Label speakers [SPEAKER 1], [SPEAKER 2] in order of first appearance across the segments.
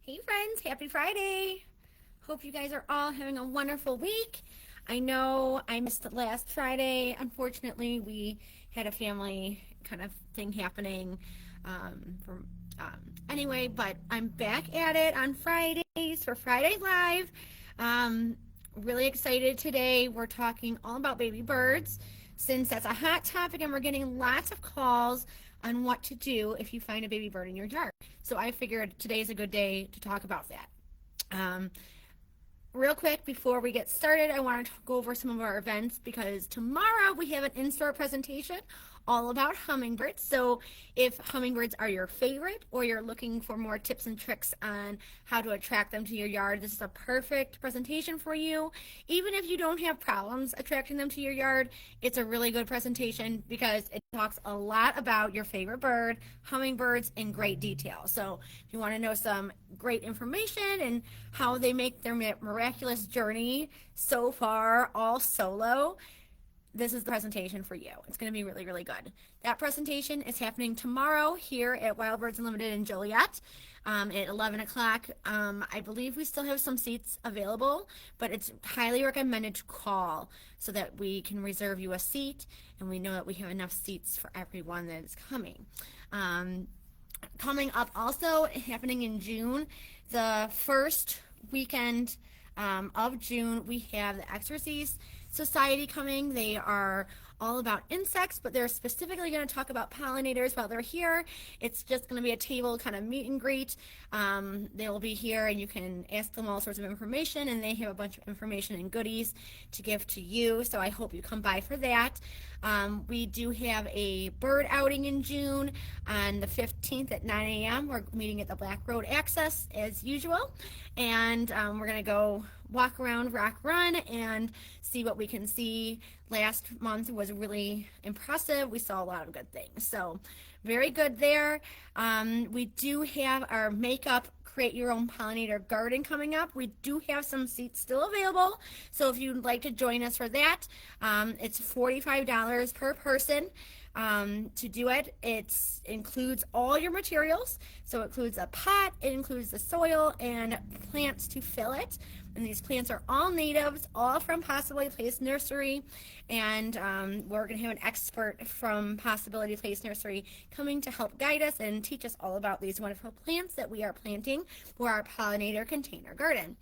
[SPEAKER 1] Hey friends, happy Friday. Hope you guys are all having a wonderful week. I know I missed it last Friday. Unfortunately, we had a family kind of thing happening. From Anyway, but I'm back at it on Fridays for Friday Live. Um, really excited today. We're talking all about baby birds since that's a hot topic and we're getting lots of calls on what to do if you find a baby bird in your yard. So I figured today's a good day to talk about that. Um, Real quick before we get started, I want to go over some of our events because tomorrow we have an in-store presentation all about hummingbirds. So if hummingbirds are your favorite or you're looking for more tips and tricks on how to attract them to your yard, this is a perfect presentation for you. Even if you don't have problems attracting them to your yard, it's a really good presentation because it talks a lot about your favorite bird, hummingbirds, in great detail. So if you want to know some great information and how they make their miraculous journey so far all solo, this is the presentation for you. It's going to be really, really good. That presentation is happening tomorrow here at Wild Birds Unlimited in Joliet at 11 o'clock. I believe we still have some seats available, but it's highly recommended to call so that we can reserve you a seat and we know that we have enough seats for everyone that is coming. Coming up also, happening in June, the first weekend of June, we have the Exercise Society coming. They are all about insects, but they're specifically going to talk about pollinators while they're here. It's just going to be a table kind of meet and greet. They'll be here and you can ask them all sorts of information, and they have a bunch of information and goodies to give to you, so I hope you come by for that. We do have a bird outing in June on the 15th at 9 a.m. We're meeting at the Black Road Access as usual, and we're going to go walk around Rock Run and see what we can see. Last month was really impressive. We saw a lot of good things, so very good there. We do have our makeup create your own pollinator garden coming up. We do have some seats still available, so if you'd like to join us for that, it's $45 per person. To do it, it includes all your materials, so it includes a pot, it includes the soil and plants to fill it, and these plants are all natives, all from Possibility Place Nursery, and we're going to have an expert from Possibility Place Nursery coming to help guide us and teach us all about these wonderful plants that we are planting for our pollinator container garden.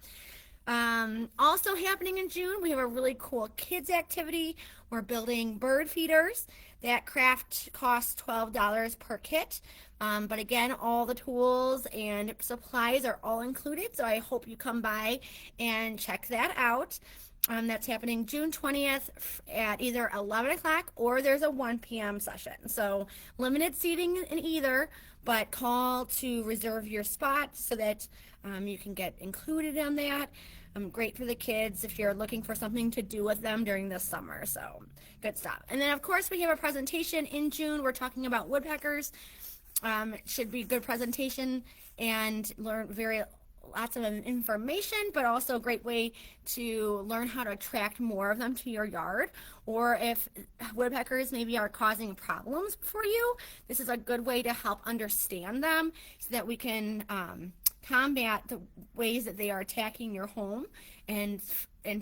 [SPEAKER 1] Also happening in June, we have a really cool kids activity. We're building bird feeders. That craft costs $12 per kit. But again, all the tools and supplies are all included, so I hope you come by and check that out. That's happening June 20th at either 11 o'clock or there's a 1 p.m. session. So limited seating in either, but call to reserve your spot so that you can get included in that. Great for the kids if you're looking for something to do with them during the summer. So good stuff. And then of course we have a presentation in June. We're talking about woodpeckers. It should be a good presentation and learn lots of information, but also a great way to learn how to attract more of them to your yard. Or if woodpeckers maybe are causing problems for you, this is a good way to help understand them so that we can combat the ways that they are attacking your home and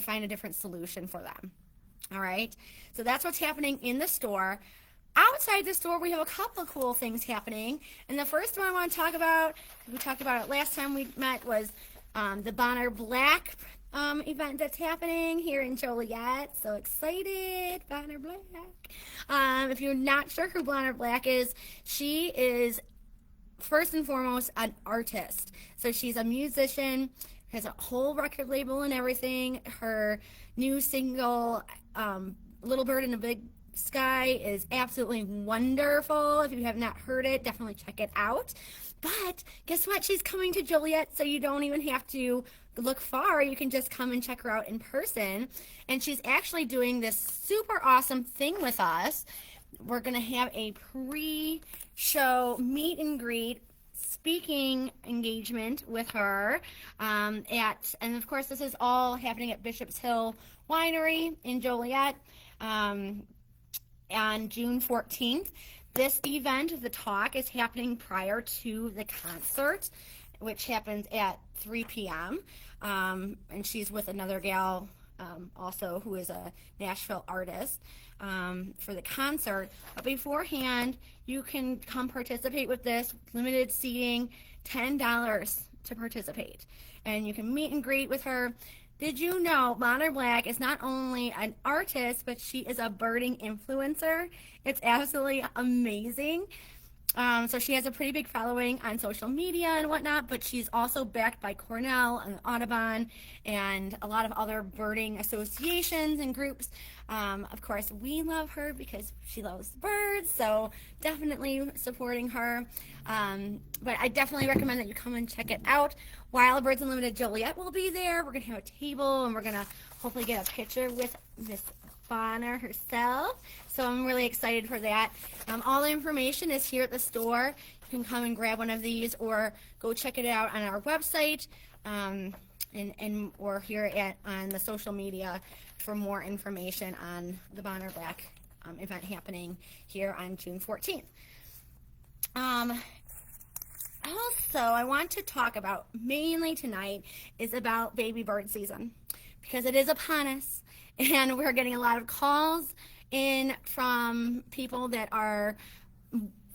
[SPEAKER 1] find a different solution for them. All right, so that's what's happening in the store. Outside the store, we have a couple of cool things happening. And the first one I want to talk about, we talked about it last time we met, was the Bonner Black event that's happening here in Joliet. So excited, Bonner Black. If you're not sure who Bonner Black is, she is first and foremost an artist. So she's a musician, has a whole record label and everything. Her new single, Little Bird in a Big Sky, is absolutely wonderful. If you have not heard it, definitely check it out. But guess what? She's coming to Joliet, so you don't even have to look far. You can just come and check her out in person. And she's actually doing this super awesome thing with us. We're going to have a pre-show meet and greet speaking engagement with her and of course this is all happening at Bishop's Hill Winery in Joliet on June 14th. This event, the talk, is happening prior to the concert, which happens at 3 p.m. And she's with another gal also who is a Nashville artist for the concert. But beforehand, you can come participate with this limited seating, $10 to participate. And you can meet and greet with her. Did you know Bonner Black is not only an artist, but she is a birding influencer? It's absolutely amazing. So she has a pretty big following on social media and whatnot, but she's also backed by Cornell and Audubon and a lot of other birding associations and groups. Of course, we love her because she loves birds, so definitely supporting her. But I definitely recommend that you come and check it out. Wild Birds Unlimited Joliet will be there. We're going to have a table, and we're going to hopefully get a picture with Miss Bonner herself. So I'm really excited for that. All the information is here at the store. You can come and grab one of these or go check it out on our website or here on the social media for more information on the Bonner Black event happening here on June 14th. Also, I want to talk about, mainly tonight, is about baby bird season because it is upon us. And we're getting a lot of calls in from people that are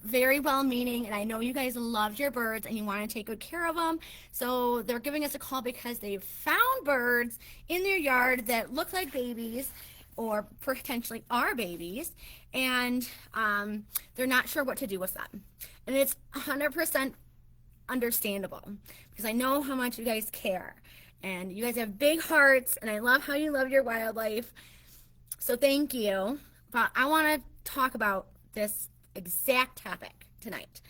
[SPEAKER 1] very well-meaning, and I know you guys love your birds and you want to take good care of them. So they're giving us a call because they've found birds in their yard that look like babies or potentially are babies, and they're not sure what to do with them. And it's 100% understandable because I know how much you guys care. And you guys have big hearts, and I love how you love your wildlife. So thank you. But I want to talk about this exact topic tonight.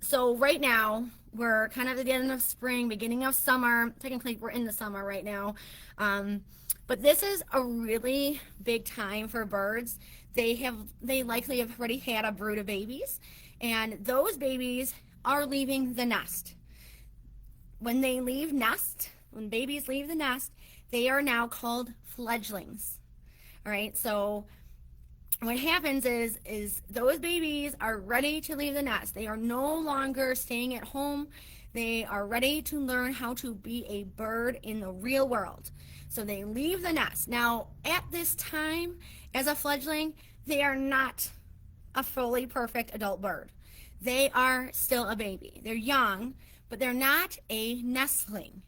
[SPEAKER 1] So right now, we're kind of at the end of spring, beginning of summer. Technically, we're in the summer right now. But this is a really big time for birds. They likely have already had a brood of babies, and those babies are leaving the nest. When babies leave the nest, they are now called fledglings. All right, so what happens is those babies are ready to leave the nest. They are no longer staying at home. They are ready to learn how to be a bird in the real world. So they leave the nest. Now, at this time, as a fledgling, they are not a fully perfect adult bird. They are still a baby. They're young, but they're not a nestling.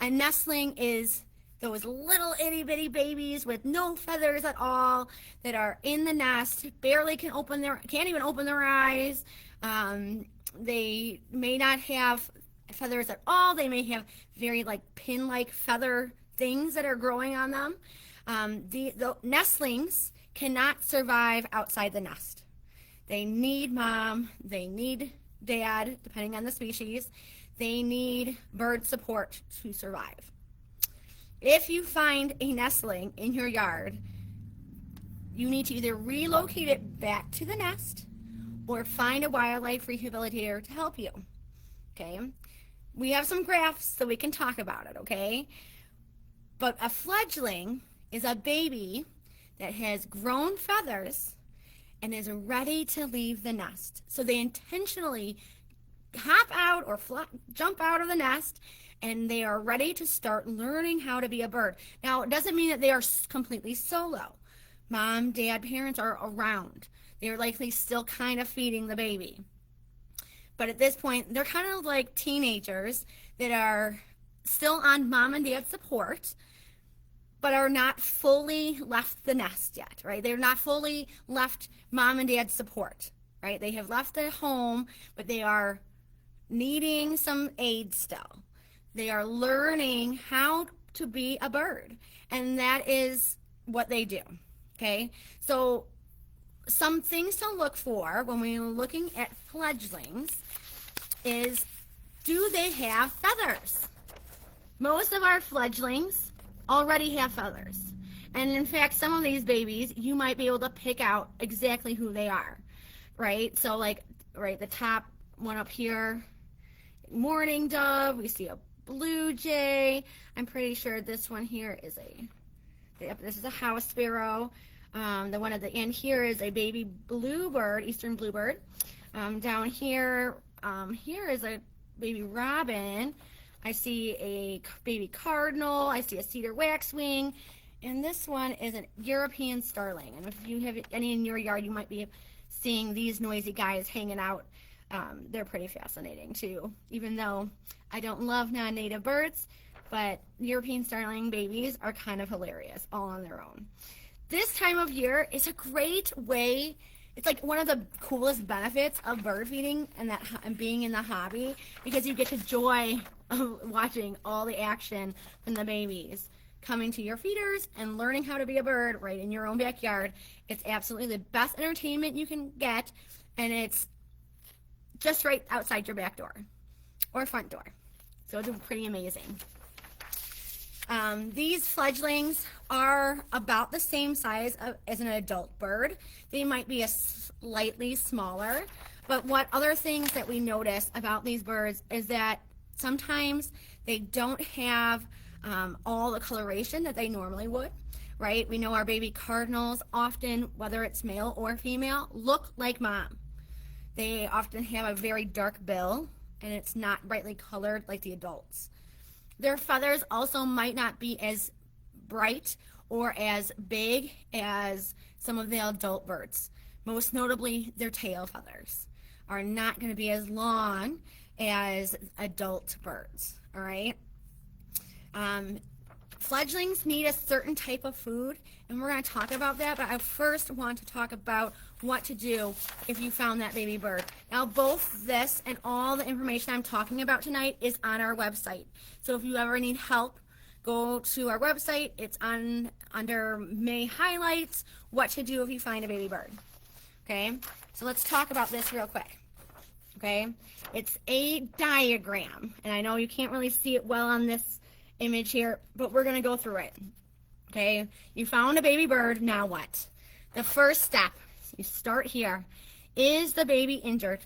[SPEAKER 1] A nestling is those little itty bitty babies with no feathers at all that are in the nest, can't even open their eyes. They may not have feathers at all. They may have very pin-like feather things that are growing on them. The nestlings cannot survive outside the nest. They need mom, they need dad, depending on the species. They need bird support to survive. If you find a nestling in your yard, you need to either relocate it back to the nest or find a wildlife rehabilitator to help you. Okay? We have some graphs so we can talk about it, okay? But a fledgling is a baby that has grown feathers and is ready to leave the nest. So they intentionally hop out or jump out of the nest, and they are ready to start learning how to be a bird. Now, it doesn't mean that they are completely solo. Mom, dad, parents are around. They're likely still kind of feeding the baby. But at this point, they're kind of like teenagers that are still on mom and dad support, but are not fully left the nest yet, right? They're not fully left mom and dad's support, right? They have left the home, but they are needing some aid still. They are learning how to be a bird, and that is what they do, okay? So some things to look for when we're looking at fledglings is, do they have feathers? Most of our fledglings already have feathers. And in fact, some of these babies, you might be able to pick out exactly who they are, right? So the top one up here, mourning dove, we see a blue jay. I'm pretty sure this one here is this is a house sparrow. The one at the end here is a baby bluebird, eastern bluebird. Down here, here is a baby robin. I see a baby cardinal. I see a cedar waxwing. And this one is an European starling. And if you have any in your yard, you might be seeing these noisy guys hanging out. They're pretty fascinating too, even though I don't love non-native birds, but European starling babies are kind of hilarious all on their own. This time of year is a great way. It's like one of the coolest benefits of bird feeding and being in the hobby, because you get the joy of watching all the action from the babies coming to your feeders and learning how to be a bird right in your own backyard. It's absolutely the best entertainment you can get, and it's just right outside your back door or front door. So it's pretty amazing. These fledglings are about the same size as an adult bird. They might be a slightly smaller, but what other things that we notice about these birds is that sometimes they don't have all the coloration that they normally would, right? We know our baby cardinals often, whether it's male or female, look like mom. They often have a very dark bill, and it's not brightly colored like the adults. Their feathers also might not be as bright or as big as some of the adult birds. Most notably, their tail feathers are not going to be as long as adult birds, all right? Fledglings need a certain type of food, and we're going to talk about that, but I first want to talk about what to do if you found that baby bird. Now, both this and all the information I'm talking about tonight is on our website. So if you ever need help, go to our website. It's under May highlights, what to do if you find a baby bird. Okay, so let's talk about this real quick. Okay, it's a diagram, and I know you can't really see it well on this image here, but we're going to go through it. Okay, you found a baby bird, now what? The first step, you start here. Is the baby injured?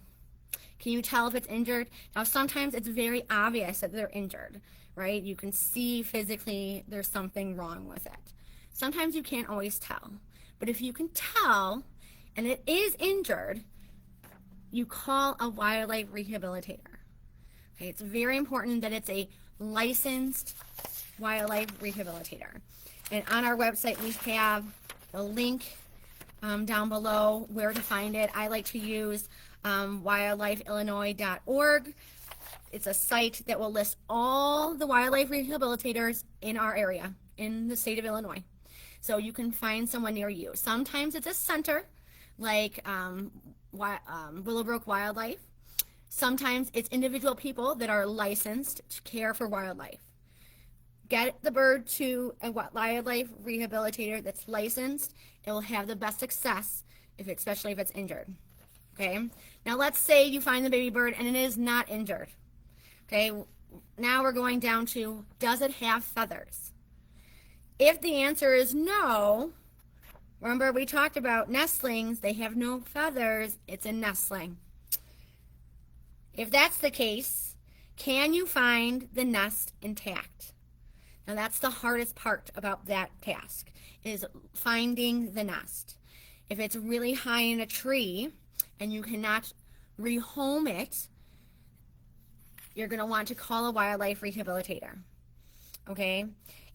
[SPEAKER 1] Can you tell if it's injured? Now, sometimes it's very obvious that they're injured, right? You can see physically there's something wrong with it. Sometimes you can't always tell, but if you can tell and it is injured, you call a wildlife rehabilitator. Okay, it's very important that it's a licensed wildlife rehabilitator. And on our website, we have the link down below where to find it. I like to use wildlifeillinois.org. It's a site that will list all the wildlife rehabilitators in our area, in the state of Illinois. So you can find someone near you. Sometimes it's a center, like Willowbrook Wildlife. Sometimes it's individual people that are licensed to care for wildlife. Get the bird to a wildlife rehabilitator that's licensed. It will have the best success, especially if it's injured. Okay, now let's say you find the baby bird and it is not injured. Okay, now we're going down to, does it have feathers? If the answer is no, remember we talked about nestlings, they have no feathers, it's a nestling. If that's the case, can you find the nest intact? Now that's the hardest part about that task, is finding the nest. If it's really high in a tree and you cannot rehome it, you're going to want to call a wildlife rehabilitator. Okay?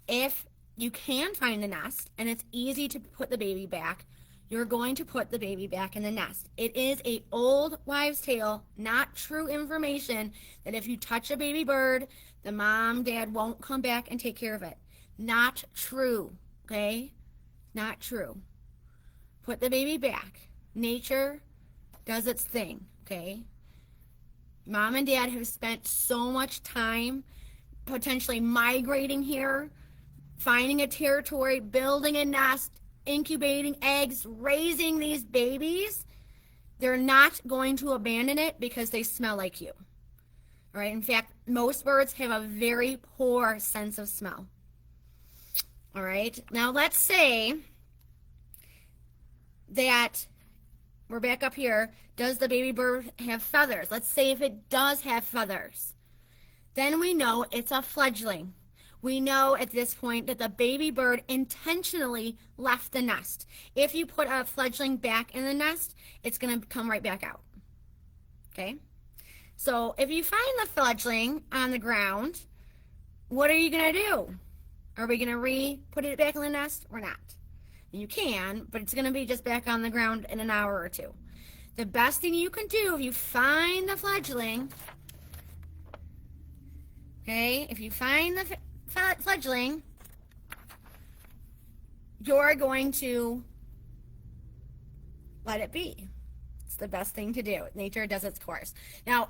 [SPEAKER 1] If you can find the nest and it's easy to put the baby back, you're going to put the baby back in the nest. It is an old wives' tale, not true information, that if you touch a baby bird, the mom, dad won't come back and take care of it. Not true, okay? Not true. Put the baby back. Nature does its thing, okay? Mom and dad have spent so much time potentially migrating here, finding a territory, building a nest, incubating eggs, raising these babies. They're not going to abandon it because they smell like you. All right? In fact, most birds have a very poor sense of smell. All right? Now let's say that we're back up here. Does the baby bird have feathers? Let's say if it does have feathers. Then we know it's a fledgling. We know at this point that the baby bird intentionally left the nest. If you put a fledgling back in the nest, it's going to come right back out. Okay? So if you find the fledgling on the ground, what are you going to do? Are we going to put it back in the nest or not? You can, but it's going to be just back on the ground in an hour or two. The best thing you can do if you find the fledgling, okay, if you find the fledgling, you're going to let it be. It's the best thing to do. Nature does its course. Now,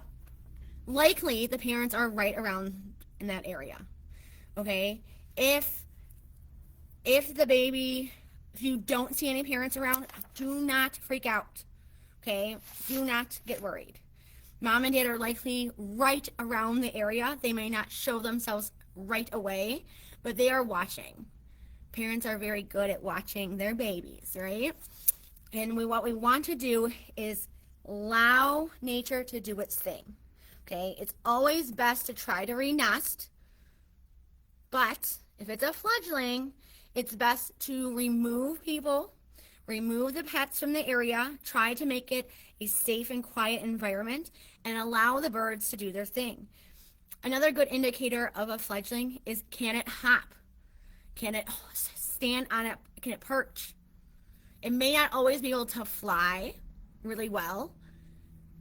[SPEAKER 1] likely the parents are right around in that area. Okay? If you don't see any parents around, do not freak out. Okay? Do not get worried. Mom and dad are likely right around the area. They may not show themselves right away, but they are watching. Parents are very good at watching their babies, right? And what we want to do is allow nature to do its thing. Okay? It's always best to try to re-nest, but if it's a fledgling, it's best to remove the pets from the area, try to make it a safe and quiet environment, and allow the birds to do their thing. Another good indicator of a fledgling is, can it hop? Can it stand on it? Can it perch? It may not always be able to fly really well,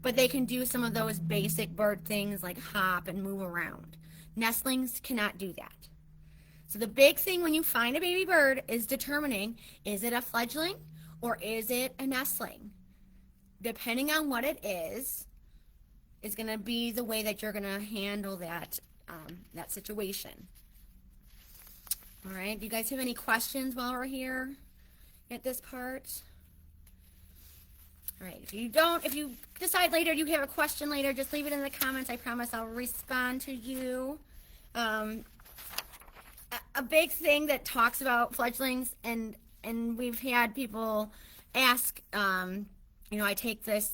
[SPEAKER 1] but they can do some of those basic bird things like hop and move around. Nestlings cannot do that. So the big thing when you find a baby bird is determining, is it a fledgling or is it a nestling? Depending on what it is going to be the way that you're going to handle that situation. All right, do you guys have any questions while we're here at this part? All right, if you decide later you have a question later, just leave it in the comments. I promise I'll respond to you. A big thing that talks about fledglings, and we've had people ask, I take this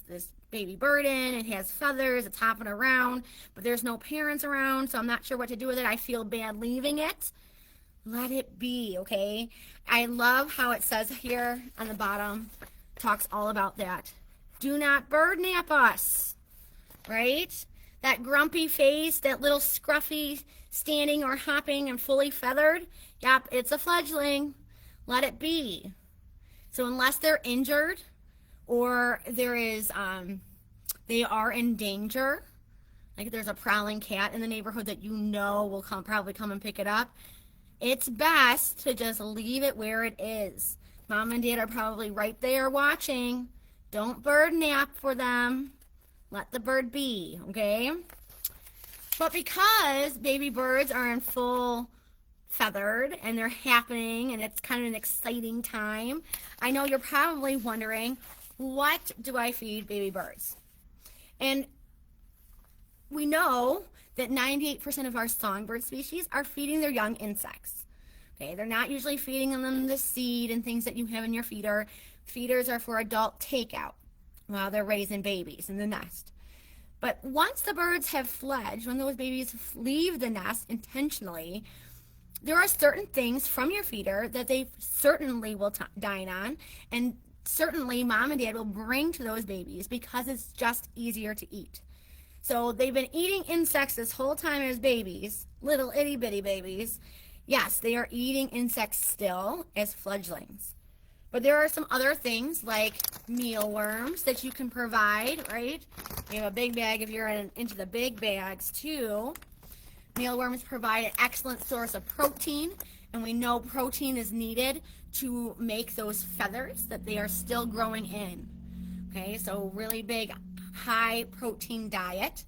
[SPEAKER 1] baby bird in, it has feathers, it's hopping around, but there's no parents around, so I'm not sure what to do with it. I feel bad leaving it. Let it be, okay? I love how it says here on the bottom, talks all about that. Do not bird nap us, right? That grumpy face, that little scruffy standing or hopping and fully feathered, yep, it's a fledgling. Let it be. So unless they're injured or there is, they are in danger, like there's a prowling cat in the neighborhood that will probably come and pick it up, it's best to just leave it where it is. Mom and dad are probably right there watching. Don't bird nap for them. Let the bird be, okay? But because baby birds are in full feathered and they're happening and it's kind of an exciting time, I know you're probably wondering, what do I feed baby birds? And we know that 98% of our songbird species are feeding their young insects. Okay, they're not usually feeding them the seed and things that you have in your feeder. Feeders are for adult takeout while they're raising babies in the nest. But once the birds have fledged, when those babies leave the nest intentionally, there are certain things from your feeder that they certainly will dine on, and certainly mom and dad will bring to those babies because it's just easier to eat. So they've been eating insects this whole time as babies, little itty bitty babies. Yes, they are eating insects still as fledglings. But there are some other things like mealworms that you can provide, right? You have a big bag if you're into the big bags too. Mealworms provide an excellent source of protein, and we know protein is needed to make those feathers that they are still growing in. Okay, so really big high protein diet,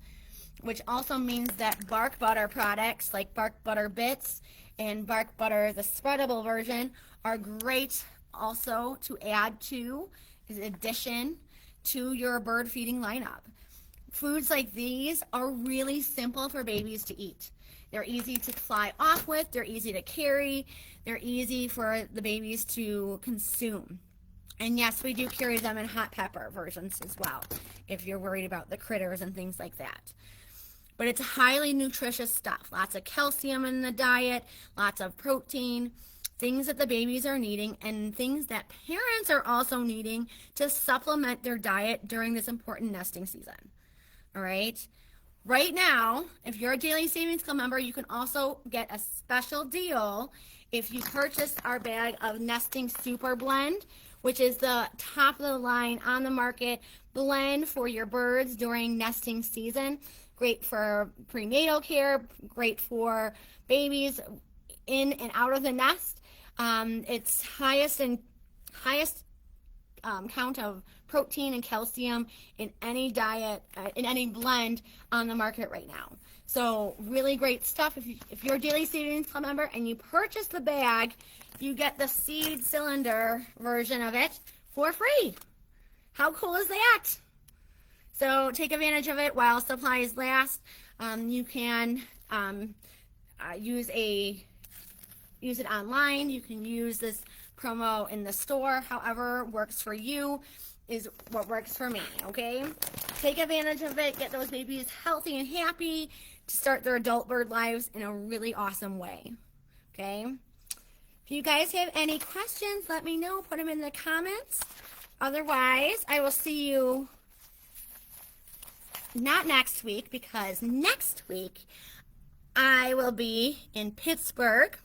[SPEAKER 1] which also means that bark butter products like bark butter bits and bark butter, the spreadable version, are great also to add to, as addition to your bird feeding lineup. Foods like these are really simple for babies to eat. They're easy to fly off with, they're easy to carry, they're easy for the babies to consume. And yes, we do carry them in hot pepper versions as well, if you're worried about the critters and things like that. But it's highly nutritious stuff. Lots of calcium in the diet, lots of protein, things that the babies are needing, and things that parents are also needing to supplement their diet during this important nesting season. All right? Right now, if you're a Daily Savings Club member, you can also get a special deal if you purchase our bag of Nesting Super Blend, which is the top of the line on the market blend for your birds during nesting season. Great for prenatal care, great for babies in and out of the nest. It's highest count of protein and calcium in any diet, in any blend on the market right now. So really great stuff. If you're a Daily Savings Club member and you purchase the bag, you get the seed cylinder version of it for free. How cool is that? So take advantage of it while supplies last. You can use it online. You can use this promo in the store. However works for you is what works for me, okay? Take advantage of it. Get those babies healthy and happy to start their adult bird lives in a really awesome way, okay? If you guys have any questions, let me know. Put them in the comments. Otherwise, I will see you not next week, because next week I will be in Pittsburgh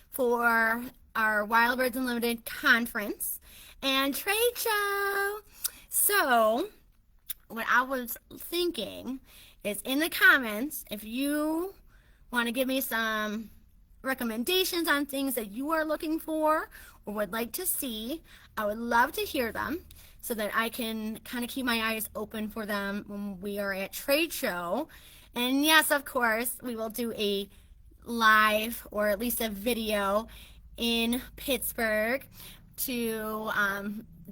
[SPEAKER 1] for our Wild Birds Unlimited conference and trade show. So what I was thinking is, in the comments, if you want to give me some recommendations on things that you are looking for or would like to see, I would love to hear them so that I can kind of keep my eyes open for them when we are at trade show. And yes, of course, we will do a live or at least a video in Pittsburgh to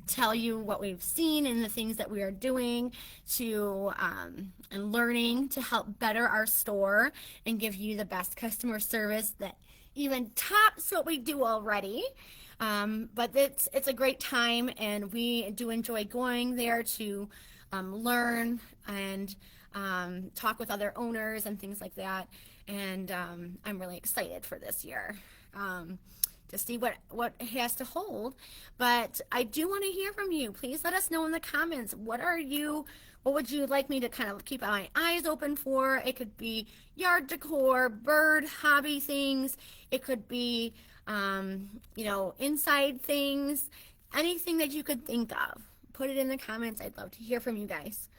[SPEAKER 1] tell you what we've seen and the things that we are doing to and learning to help better our store and give you the best customer service that even tops what we do already. But it's a great time, and we do enjoy going there to learn and talk with other owners and things like that. And I'm really excited for this year to see what it has to hold. But I do want to hear from you. Please let us know in the comments. What would you like me to kind of keep my eyes open for? It could be yard decor, bird hobby things. It could be, inside things, anything that you could think of. Put it in the comments. I'd love to hear from you guys.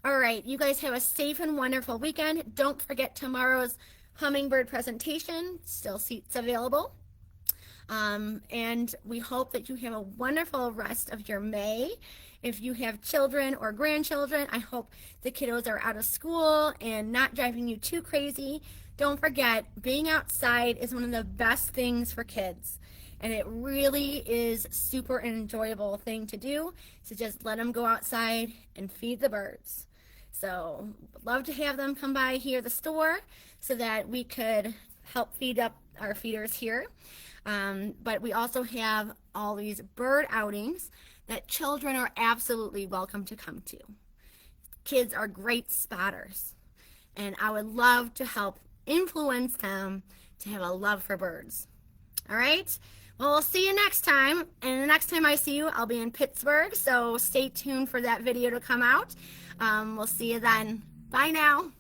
[SPEAKER 1] All right, you guys have a safe and wonderful weekend. Don't forget tomorrow's hummingbird presentation. Still seats available. And we hope that you have a wonderful rest of your May. If you have children or grandchildren, I hope the kiddos are out of school and not driving you too crazy. Don't forget, being outside is one of the best things for kids. And it really is super enjoyable thing to do. So just let them go outside and feed the birds. So love to have them come by here at the store so that we could help feed up our feeders here. But we also have all these bird outings that children are absolutely welcome to come to. Kids are great spotters, and I would love to help influence them to have a love for birds. All right? Well, we'll see you next time, and the next time I see you, I'll be in Pittsburgh, so stay tuned for that video to come out. We'll see you then. Bye now.